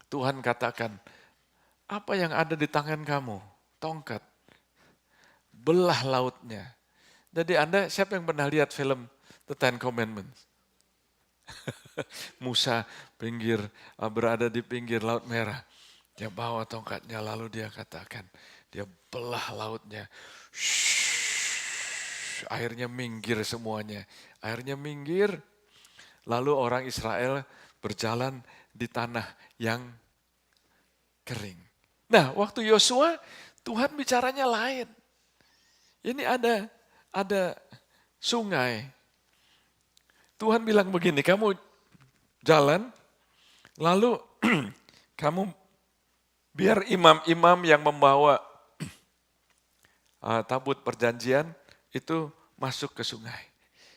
Tuhan katakan, apa yang ada di tangan kamu? Tongkat. Belah lautnya. Jadi Anda, siapa yang pernah lihat film The Ten Commandments? Musa berada di pinggir Laut Merah. Dia bawa tongkatnya lalu dia katakan, dia belah lautnya. Airnya minggir semuanya. Airnya minggir. Lalu orang Israel berjalan di tanah yang kering. Nah, waktu Yosua Tuhan bicaranya lain. Ini ada sungai. Tuhan bilang begini, kamu jalan, lalu kamu biar imam-imam yang membawa tabut perjanjian itu masuk ke sungai.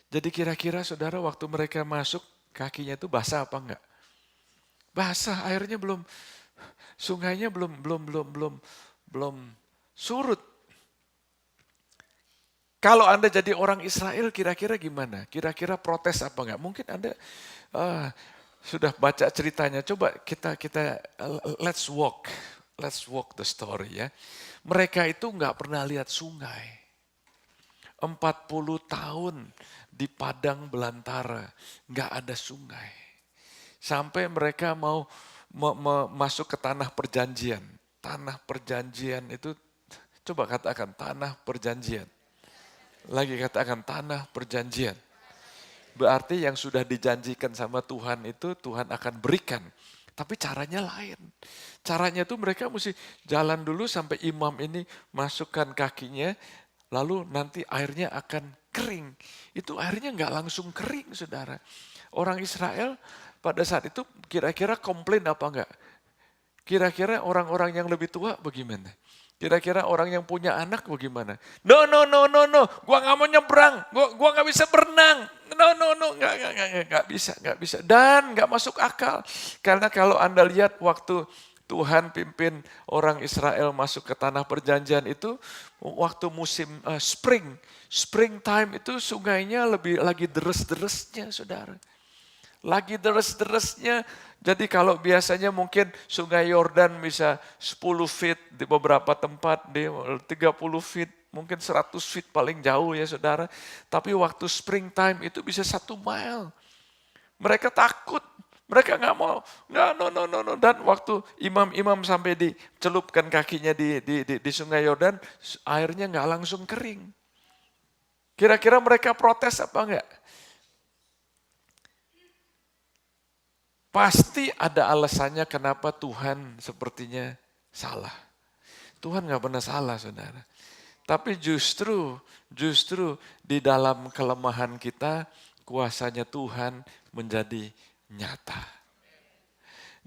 Jadi kira-kira saudara waktu mereka masuk kakinya itu basah apa enggak? Basah, airnya sungainya belum surut. Kalau Anda jadi orang Israel kira-kira gimana? Kira-kira protes apa enggak? Mungkin Anda sudah baca ceritanya. Coba kita let's walk the story ya. Mereka itu enggak pernah lihat sungai. 40 tahun di padang belantara, enggak ada sungai. Sampai mereka mau masuk ke tanah perjanjian. Tanah perjanjian itu, coba katakan tanah perjanjian. Lagi katakan tanah perjanjian. Berarti yang sudah dijanjikan sama Tuhan itu Tuhan akan berikan. Tapi caranya lain. Caranya tuh mereka mesti jalan dulu sampai imam ini masukkan kakinya, lalu nanti airnya akan kering. Itu airnya nggak langsung kering, saudara. Orang Israel pada saat itu kira-kira komplain apa enggak? Kira-kira orang-orang yang lebih tua bagaimana? Kira-kira orang yang punya anak bagaimana? No, gua nggak mau nyebrang, gua nggak bisa berenang. No, nggak bisa. Dan nggak masuk akal. Karena kalau Anda lihat waktu Tuhan pimpin orang Israel masuk ke tanah perjanjian itu waktu musim springtime itu sungainya lagi deres-deresnya, saudara. Lagi deres-deresnya. Jadi kalau biasanya mungkin sungai Yordan bisa 10 feet di beberapa tempat, di 30 feet, mungkin 100 feet paling jauh ya saudara. Tapi waktu springtime itu bisa 1 mile. Mereka takut, mereka nggak mau, no. Dan waktu imam-imam sampai dicelupkan kakinya di sungai Yordan, airnya nggak langsung kering. Kira-kira mereka protes apa enggak? Pasti ada alasannya kenapa Tuhan sepertinya salah. Tuhan gak pernah salah, saudara. Tapi justru di dalam kelemahan kita, kuasanya Tuhan menjadi nyata.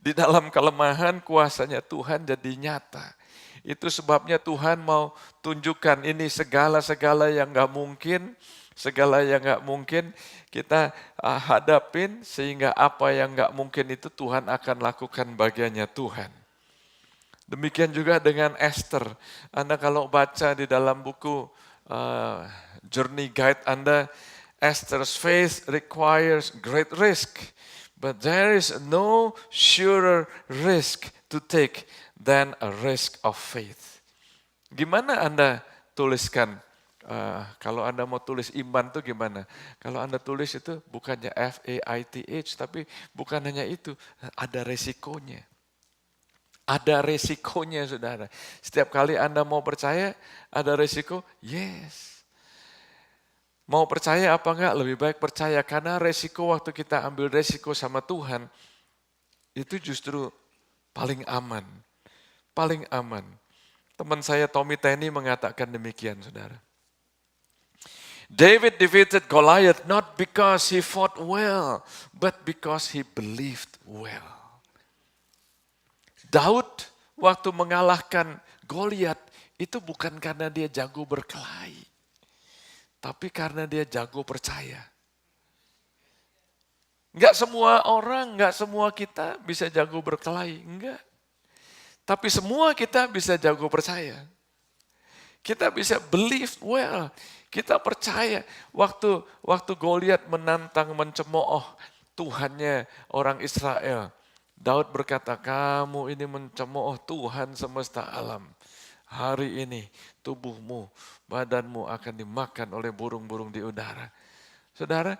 Di dalam kelemahan, kuasanya Tuhan jadi nyata. Itu sebabnya Tuhan mau tunjukkan ini segala-segala yang gak mungkin, segala yang gak mungkin kita hadapin sehingga apa yang gak mungkin itu Tuhan akan lakukan bagiannya Tuhan. Demikian juga dengan Esther. Anda kalau baca di dalam buku Journey Guide Anda, Esther's faith requires great risk. But there is no surer risk to take than a risk of faith. Gimana Anda tuliskan? Kalau Anda mau tulis iman itu gimana? Kalau Anda tulis itu bukannya FAITH, tapi bukan hanya itu, ada resikonya. Ada resikonya, saudara. Setiap kali Anda mau percaya, ada resiko, yes. Mau percaya apa enggak? Lebih baik percaya, karena resiko waktu kita ambil resiko sama Tuhan, itu justru paling aman. Paling aman. Teman saya Tommy Tenney mengatakan demikian, saudara. David defeated Goliath not because he fought well, but because he believed well. Daud waktu mengalahkan Goliat itu bukan karena dia jago berkelahi, tapi karena dia jago percaya. Enggak semua orang, enggak semua kita bisa jago berkelahi, enggak. Tapi semua kita bisa jago percaya. Kita bisa believe well. Kita percaya waktu Goliat menantang mencemooh Tuhannya orang Israel. Daud berkata, kamu ini mencemooh Tuhan semesta alam. Hari ini tubuhmu, badanmu akan dimakan oleh burung-burung di udara. Saudara,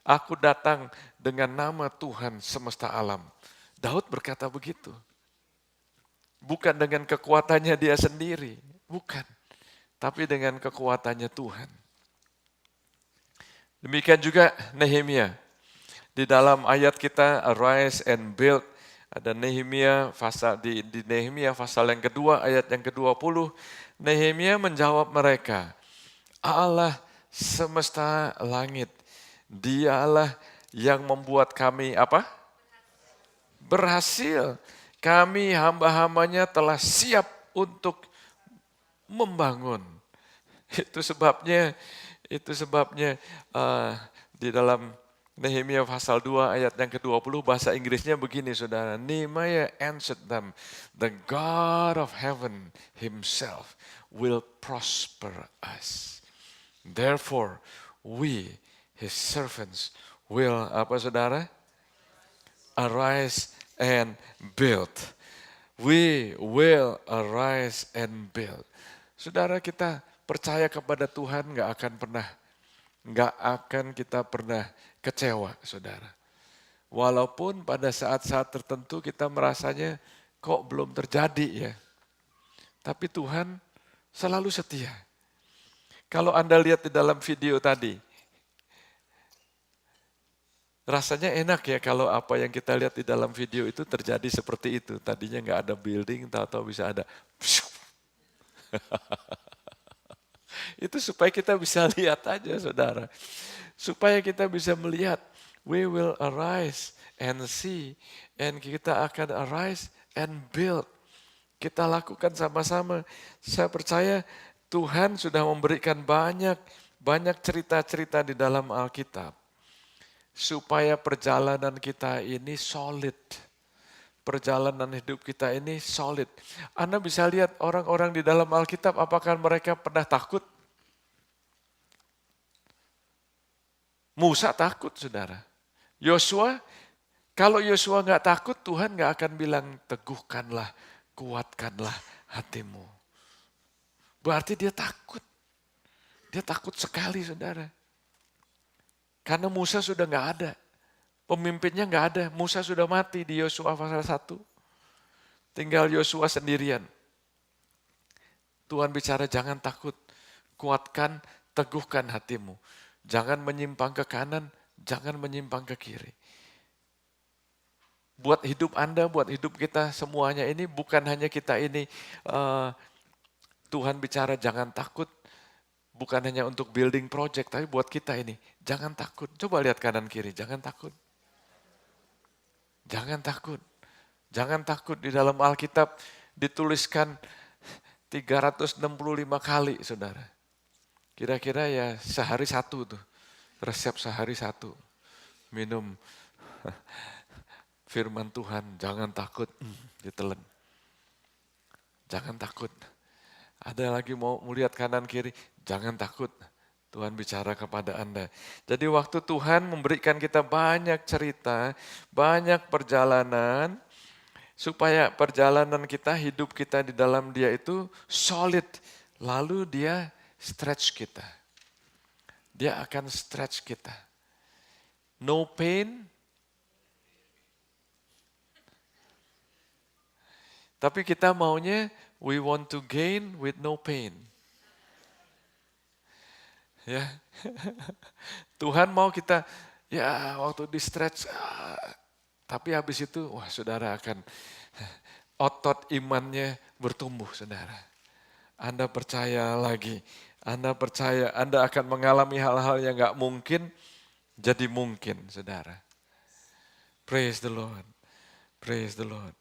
aku datang dengan nama Tuhan semesta alam. Daud berkata begitu. Bukan dengan kekuatannya dia sendiri, bukan. Tapi dengan kekuatannya Tuhan. Demikian juga Nehemia. Di dalam ayat kita, arise and build. Ada Nehemia di Nehemia pasal yang kedua, ayat yang ke-20. Nehemia menjawab mereka, Allah semesta langit, Dialah yang membuat kami apa? Berhasil. Kami hamba-hambanya telah siap untuk membangun. Itu sebabnya di dalam Nehemia pasal 2 ayat yang ke-20 bahasa Inggrisnya begini saudara. Nehemiah answered them, the God of heaven himself will prosper us. Therefore we, his servants, will, apa saudara? Arise and build. We will arise and build. Saudara, kita percaya kepada Tuhan nggak akan kita pernah kecewa, saudara. Walaupun pada saat-saat tertentu kita merasanya kok belum terjadi ya. Tapi Tuhan selalu setia. Kalau Anda lihat di dalam video tadi, rasanya enak ya kalau apa yang kita lihat di dalam video itu terjadi seperti itu. Tadinya nggak ada building, tahu-tahu bisa ada. Itu supaya kita bisa lihat aja saudara. Supaya kita bisa melihat, we will arise and see, and kita akan arise and build. Kita lakukan sama-sama. Saya percaya Tuhan sudah memberikan banyak cerita-cerita di dalam Alkitab. Supaya perjalanan kita ini solid. Perjalanan hidup kita ini solid. Anda bisa lihat orang-orang di dalam Alkitab, apakah mereka pernah takut? Musa takut, saudara. Yosua, kalau Yosua nggak takut, Tuhan nggak akan bilang teguhkanlah, kuatkanlah hatimu. Berarti dia takut. Dia takut sekali, saudara. Karena Musa sudah nggak ada. Pemimpinnya nggak ada. Musa sudah mati di Yosua pasal 1. Tinggal Yosua sendirian. Tuhan bicara, jangan takut. Kuatkan, teguhkan hatimu. Jangan menyimpang ke kanan, jangan menyimpang ke kiri. Buat hidup Anda, buat hidup kita semuanya ini, bukan hanya kita ini, Tuhan bicara jangan takut, bukan hanya untuk building project, tapi buat kita ini, jangan takut. Coba lihat kanan kiri, jangan takut. Jangan takut. Jangan takut, di dalam Alkitab dituliskan 365 kali, saudara. Kira-kira ya sehari satu tuh, resep sehari satu. Minum firman Tuhan, jangan takut, ditelan. Jangan takut. Ada lagi mau melihat kanan kiri, jangan takut. Tuhan bicara kepada Anda. Jadi waktu Tuhan memberikan kita banyak cerita, banyak perjalanan, supaya perjalanan kita, hidup kita di dalam Dia itu solid. Lalu Dia stretch kita. Dia akan stretch kita. No pain. Tapi kita maunya, we want to gain with no pain. Ya. Tuhan mau kita, ya waktu di stretch, tapi habis itu, wah saudara akan, otot imannya bertumbuh saudara. Anda percaya lagi. Anda percaya Anda akan mengalami hal-hal yang gak mungkin, jadi mungkin, saudara. Praise the Lord. Praise the Lord.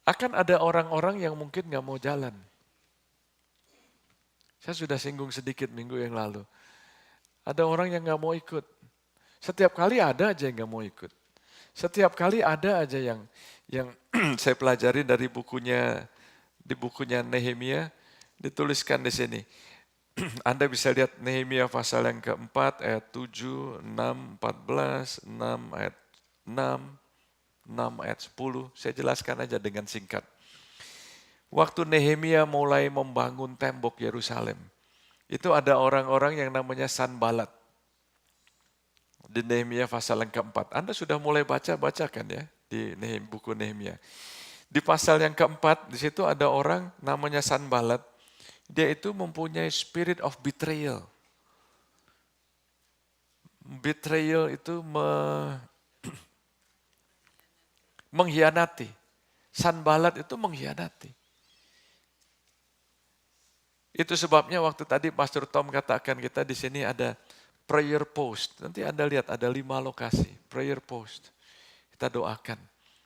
Akan ada orang-orang yang mungkin gak mau jalan. Saya sudah singgung sedikit minggu yang lalu. Ada orang yang gak mau ikut. Setiap kali ada aja yang gak mau ikut. Setiap kali ada aja yang saya pelajari dari di bukunya Nehemia, dituliskan di sini. Anda bisa lihat Nehemia pasal yang keempat, ayat 7, 6, 14, 6 ayat 6, 6 ayat 10. Saya jelaskan aja dengan singkat. Waktu Nehemia mulai membangun tembok Yerusalem, itu ada orang-orang yang namanya Sanbalat. Di Nehemia pasal yang keempat. Anda sudah mulai baca-bacakan ya di buku Nehemia. Di pasal yang keempat, di situ ada orang namanya Sanbalat. Dia itu mempunyai spirit of betrayal. Betrayal itu mengkhianati. Sanbalat itu mengkhianati. Itu sebabnya waktu tadi Pastor Tom katakan kita di sini ada prayer post. Nanti Anda lihat ada 5 lokasi prayer post. Kita doakan,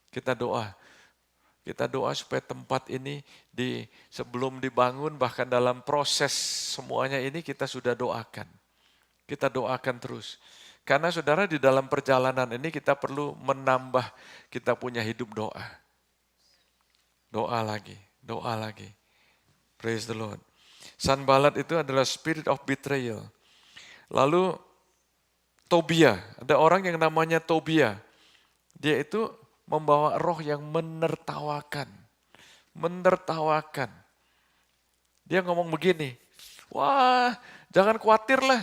kita doa. Kita doa supaya tempat ini sebelum dibangun, bahkan dalam proses semuanya ini kita sudah doakan. Kita doakan terus. Karena saudara di dalam perjalanan ini kita perlu menambah kita punya hidup doa. Doa lagi, doa lagi. Praise the Lord. Sanballat itu adalah spirit of betrayal. Lalu Tobia, ada orang yang namanya Tobia. Dia itu membawa roh yang menertawakan. Menertawakan. Dia ngomong begini, wah jangan khawatirlah,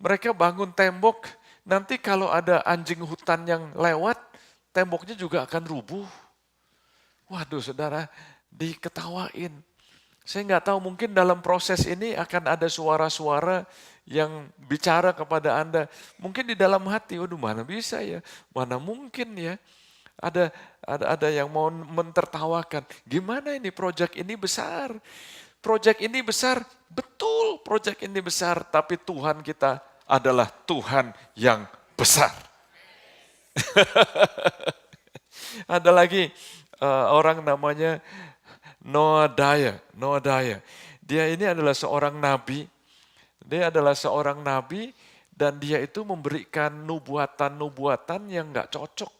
mereka bangun tembok, nanti kalau ada anjing hutan yang lewat, temboknya juga akan rubuh. Waduh saudara, diketawain. Saya nggak tahu, mungkin dalam proses ini akan ada suara-suara yang bicara kepada Anda. Mungkin di dalam hati, waduh mana bisa ya, mana mungkin ya. Ada yang mau mentertawakan. Gimana ini, proyek ini besar. Proyek ini besar, betul proyek ini besar. Tapi Tuhan kita adalah Tuhan yang besar. Ada lagi orang namanya Noadiah. Dia ini adalah seorang nabi. Dia adalah seorang nabi dan dia itu memberikan nubuatan-nubuatan yang nggak cocok.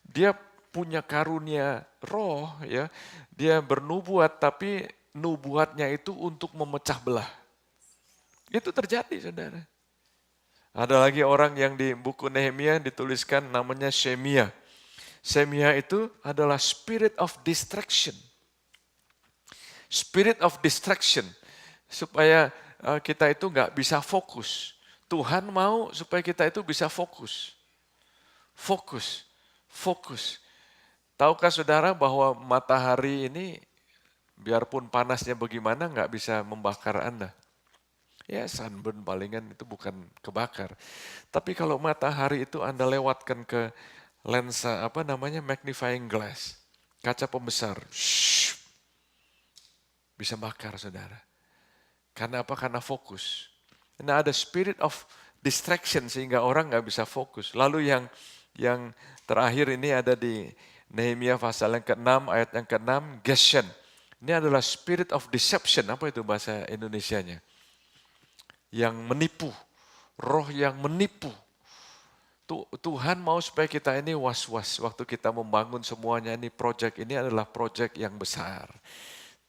Dia punya karunia roh, ya. Dia bernubuat tapi nubuatnya itu untuk memecah belah. Itu terjadi, saudara. Ada lagi orang yang di buku Nehemia dituliskan namanya Shemia. Shemia itu adalah spirit of distraction. Spirit of distraction. Supaya kita itu nggak bisa fokus. Tuhan mau supaya kita itu bisa fokus. Fokus. Tahukah saudara bahwa matahari ini biarpun panasnya bagaimana nggak bisa membakar Anda. Ya sunburn palingan itu bukan kebakar. Tapi kalau matahari itu Anda lewatkan ke lensa magnifying glass, kaca pembesar, bisa bakar saudara. Karena apa? Karena fokus. Nah ada spirit of distraction sehingga orang nggak bisa fokus. Lalu yang terakhir ini ada di Nehemia pasal yang ke-6 ayat yang ke-6, Geshen. Ini adalah spirit of deception. Apa itu bahasa Indonesianya? Yang menipu. Roh yang menipu. Tuhan mau supaya kita ini was-was. Waktu kita membangun semuanya ini, proyek ini adalah proyek yang besar.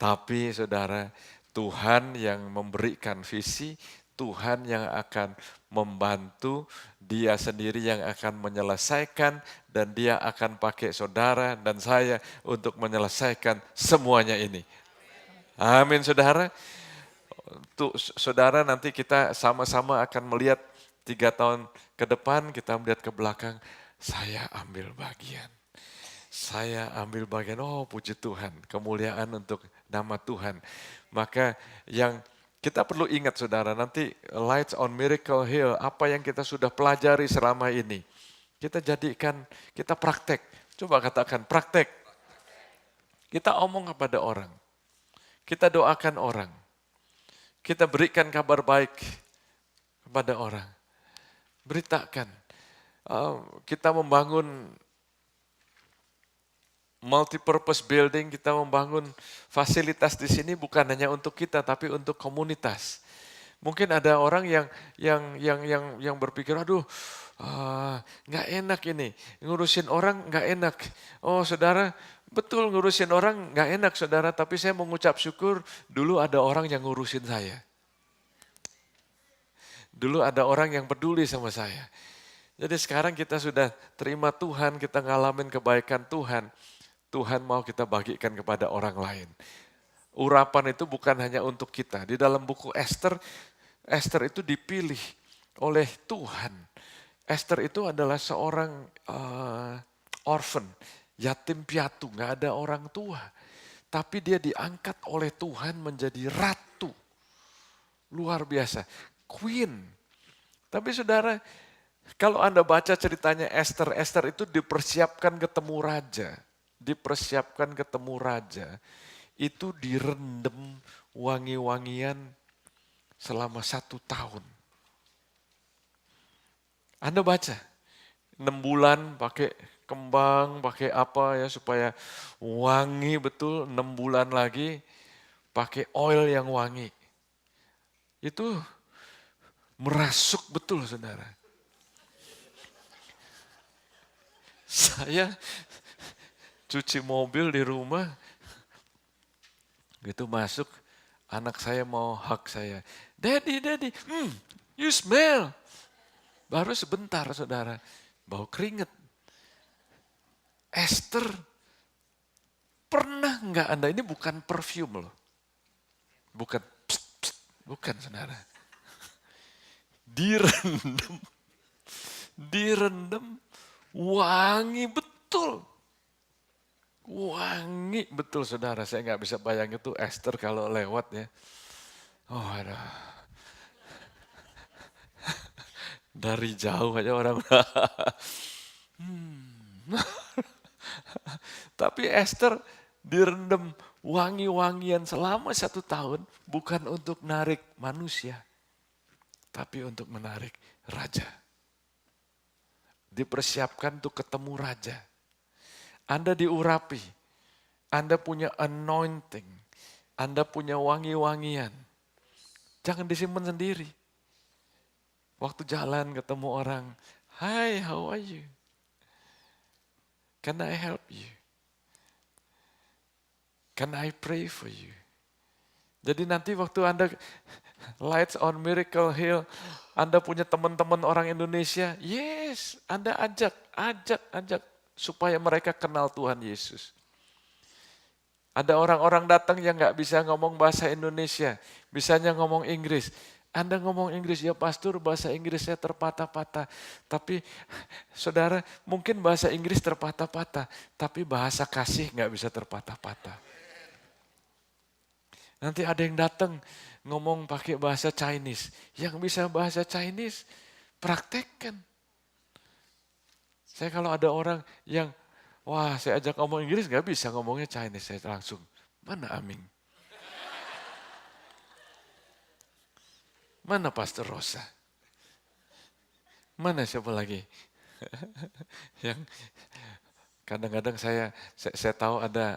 Tapi saudara, Tuhan yang memberikan visi, Tuhan yang akan membantu, Dia sendiri yang akan menyelesaikan, dan Dia akan pakai saudara dan saya untuk menyelesaikan semuanya ini. Amin saudara. Saudara, nanti kita sama-sama akan melihat 3 tahun ke depan, kita melihat ke belakang, saya ambil bagian. Saya ambil bagian, oh puji Tuhan, kemuliaan untuk nama Tuhan. Maka yang kita perlu ingat saudara, nanti Lights on Miracle Hill, apa yang kita sudah pelajari selama ini, kita jadikan, kita praktek. Coba katakan praktek. Kita omong kepada orang, kita doakan orang, kita berikan kabar baik kepada orang, beritakan. Kita membangun multi-purpose building, kita membangun fasilitas di sini bukan hanya untuk kita, tapi untuk komunitas. Mungkin ada orang yang berpikir, aduh, nggak enak ini, ngurusin orang nggak enak. Oh saudara, betul ngurusin orang nggak enak saudara, tapi saya mengucap syukur dulu ada orang yang ngurusin saya. Dulu ada orang yang peduli sama saya. Jadi sekarang kita sudah terima Tuhan, kita ngalamin kebaikan Tuhan. Tuhan mau kita bagikan kepada orang lain. Urapan itu bukan hanya untuk kita. Di dalam buku Esther, Esther itu dipilih oleh Tuhan. Esther itu adalah seorang orphan, yatim piatu, gak ada orang tua. Tapi dia diangkat oleh Tuhan menjadi ratu. Luar biasa, queen. Tapi saudara, kalau Anda baca ceritanya Esther, Esther itu dipersiapkan ketemu raja. Dipersiapkan ketemu raja, itu direndam wangi-wangian selama 1 tahun. Anda baca, 6 bulan pakai kembang, pakai apa ya supaya wangi betul, 6 bulan lagi pakai oil yang wangi. Itu merasuk betul saudara. Saya cuci mobil di rumah, gitu masuk, anak saya mau hug saya. Daddy, you smell. Baru sebentar saudara, bau keringet. Esther, pernah nggak Anda, ini bukan perfume loh. Bukan, bukan saudara. Direndam, wangi betul. Wangi betul saudara, saya nggak bisa bayangin itu Esther kalau lewat ya. Oh aduh. Dari jauh aja orang. Tapi Esther direndam wangi-wangian selama 1 tahun bukan untuk narik manusia, tapi untuk menarik raja. Dipersiapkan untuk ketemu raja. Anda diurapi, Anda punya anointing, Anda punya wangi-wangian. Jangan disimpan sendiri. Waktu jalan ketemu orang, "Hi, how are you? Can I help you? Can I pray for you?" Jadi nanti waktu Anda Lights on Miracle Hill, Anda punya teman-teman orang Indonesia, yes, Anda ajak supaya mereka kenal Tuhan Yesus. Ada orang-orang datang yang nggak bisa ngomong bahasa Indonesia, bisanya ngomong Inggris. Anda ngomong Inggris, ya pastor bahasa Inggris saya terpatah-patah. Tapi saudara mungkin bahasa Inggris terpatah-patah, tapi bahasa kasih nggak bisa terpatah-patah. Nanti ada yang datang ngomong pakai bahasa Chinese. Yang bisa bahasa Chinese, praktekkan. Saya kalau ada orang yang, wah saya ajak ngomong Inggris gak bisa ngomongnya Chinese, saya langsung, mana Aming? Mana Pastor Rosa? Mana siapa lagi? Yang kadang-kadang saya tahu ada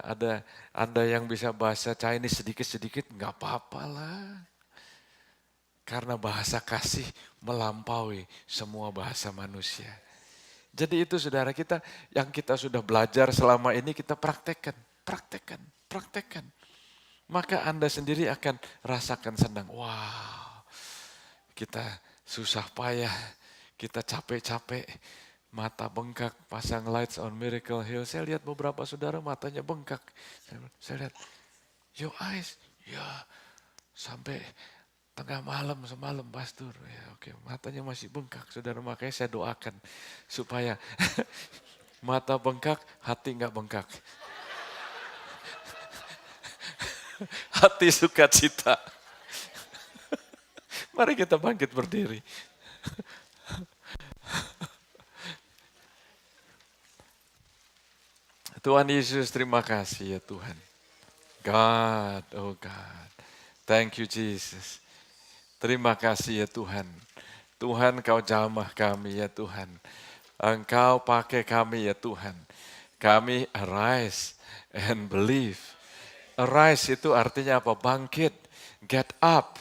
Anda yang bisa bahasa Chinese sedikit-sedikit, nggak apa-apa lah. Karena bahasa kasih melampaui semua bahasa manusia. Jadi itu saudara kita, yang kita sudah belajar selama ini kita praktekkan. Maka Anda sendiri akan rasakan senang. Wow, kita susah payah, kita capek-capek, mata bengkak, pasang Lights on Miracle Hill. Saya lihat beberapa saudara matanya bengkak. Saya lihat, your eyes, ya sampai tengah malam semalam pastor. Ya, oke, matanya masih bengkak saudara, makanya saya doakan supaya mata bengkak, hati nggak bengkak. Hati sukacita. Mari kita bangkit berdiri. Tuhan Yesus, terima kasih ya Tuhan. God, oh God. Thank you Jesus. Terima kasih ya Tuhan. Tuhan Kau jamah kami ya Tuhan. Engkau pakai kami ya Tuhan. Kami arise and believe. Arise itu artinya apa? Bangkit, get up,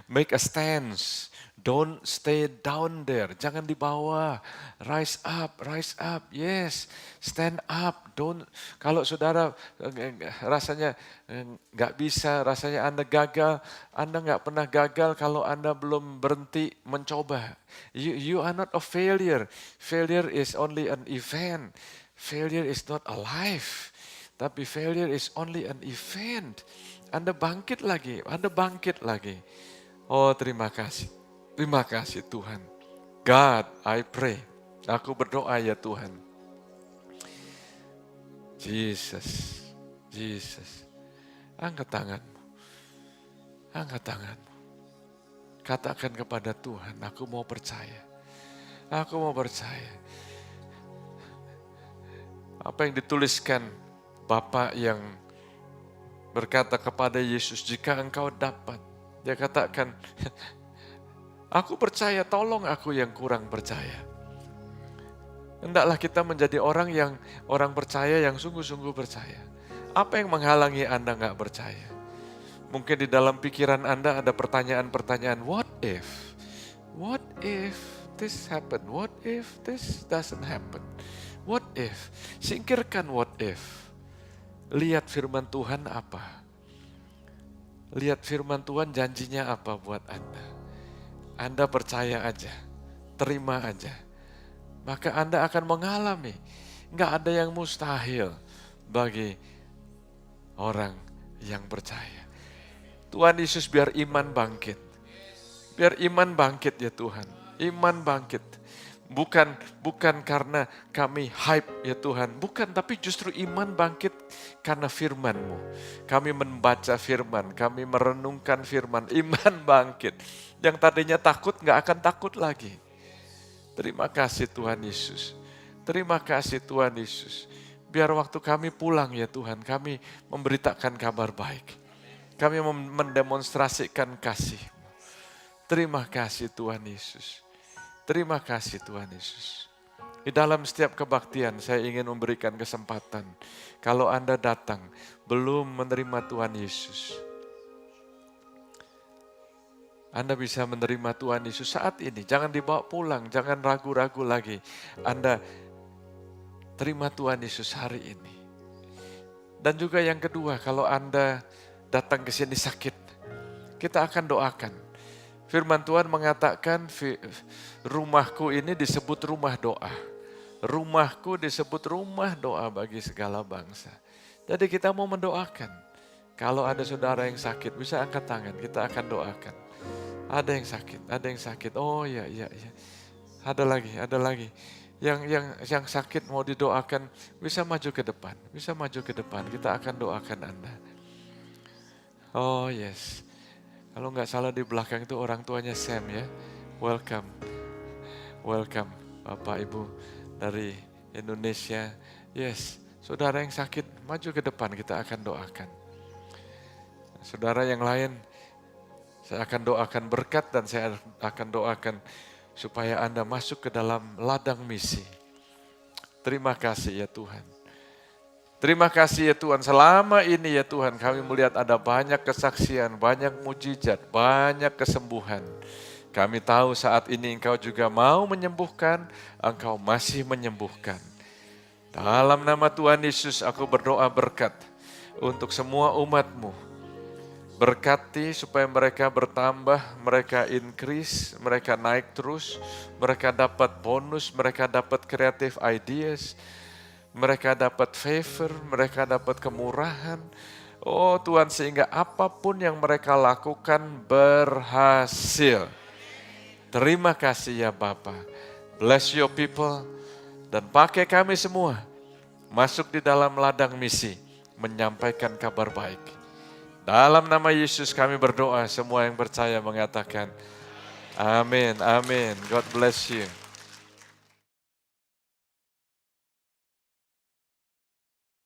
make a stance. Don't stay down there, jangan di bawah. Rise up, yes. Stand up, don't. Kalau saudara rasanya nggak bisa, rasanya Anda gagal, Anda nggak pernah gagal kalau Anda belum berhenti mencoba. You are not a failure. Failure is only an event. Failure is not a life. Tapi failure is only an event. Anda bangkit lagi. Oh terima kasih. Terima kasih Tuhan. God, I pray. Aku berdoa ya Tuhan. Jesus. Angkat tanganmu. Katakan kepada Tuhan, aku mau percaya. Apa yang dituliskan Bapak yang berkata kepada Yesus, jika engkau dapat. Dia katakan, aku percaya, tolong aku yang kurang percaya. Hendaklah kita menjadi orang percaya yang sungguh-sungguh percaya. Apa yang menghalangi Anda nggak percaya? Mungkin di dalam pikiran Anda ada pertanyaan-pertanyaan, what if? What if this happen? What if this doesn't happen? What if? Singkirkan what if. Lihat firman Tuhan apa. Lihat firman Tuhan janjinya apa buat Anda. Anda percaya aja, terima aja. Maka Anda akan mengalami, nggak ada yang mustahil bagi orang yang percaya. Tuhan Yesus biar iman bangkit. Biar iman bangkit ya Tuhan. Iman bangkit. Bukan karena kami hype ya Tuhan. Bukan, tapi justru iman bangkit karena firman-Mu. Kami membaca firman, kami merenungkan firman. Iman bangkit. Yang tadinya takut gak akan takut lagi. Terima kasih Tuhan Yesus. Terima kasih Tuhan Yesus. Biar waktu kami pulang ya Tuhan, kami memberitakan kabar baik. Kami mendemonstrasikan kasih-Mu. Terima kasih Tuhan Yesus. Terima kasih Tuhan Yesus. Di dalam setiap kebaktian saya ingin memberikan kesempatan. Kalau Anda datang belum menerima Tuhan Yesus, Anda bisa menerima Tuhan Yesus saat ini. Jangan dibawa pulang, jangan ragu-ragu lagi. Anda terima Tuhan Yesus hari ini. Dan juga yang kedua, kalau Anda datang ke sini sakit, kita akan doakan. Firman Tuhan mengatakan rumahku ini disebut rumah doa. Rumahku disebut rumah doa bagi segala bangsa. Jadi kita mau mendoakan. Kalau ada saudara yang sakit, bisa angkat tangan, kita akan doakan. Ada yang sakit. Oh iya. Ada lagi. Yang sakit mau didoakan, bisa maju ke depan. Kita akan doakan Anda. Oh yes. Kalau nggak salah di belakang itu orang tuanya Sam ya. Welcome Bapak Ibu dari Indonesia. Yes, saudara yang sakit maju ke depan, kita akan doakan. Saudara yang lain, saya akan doakan berkat dan saya akan doakan supaya Anda masuk ke dalam ladang misi. Terima kasih ya Tuhan. Terima kasih ya Tuhan, selama ini ya Tuhan kami melihat ada banyak kesaksian, banyak mujizat, banyak kesembuhan. Kami tahu saat ini Engkau juga mau menyembuhkan, Engkau masih menyembuhkan. Dalam nama Tuhan Yesus aku berdoa berkat untuk semua umat-Mu. Berkati supaya mereka bertambah, mereka increase, mereka naik terus, mereka dapat bonus, mereka dapat creative ideas, mereka dapat favor, mereka dapat kemurahan. Oh Tuhan, sehingga apapun yang mereka lakukan berhasil. Terima kasih ya Bapa. Bless your people. Dan pakai kami semua masuk di dalam ladang misi, menyampaikan kabar baik. Dalam nama Yesus kami berdoa, semua yang percaya mengatakan amin, amin. God bless you.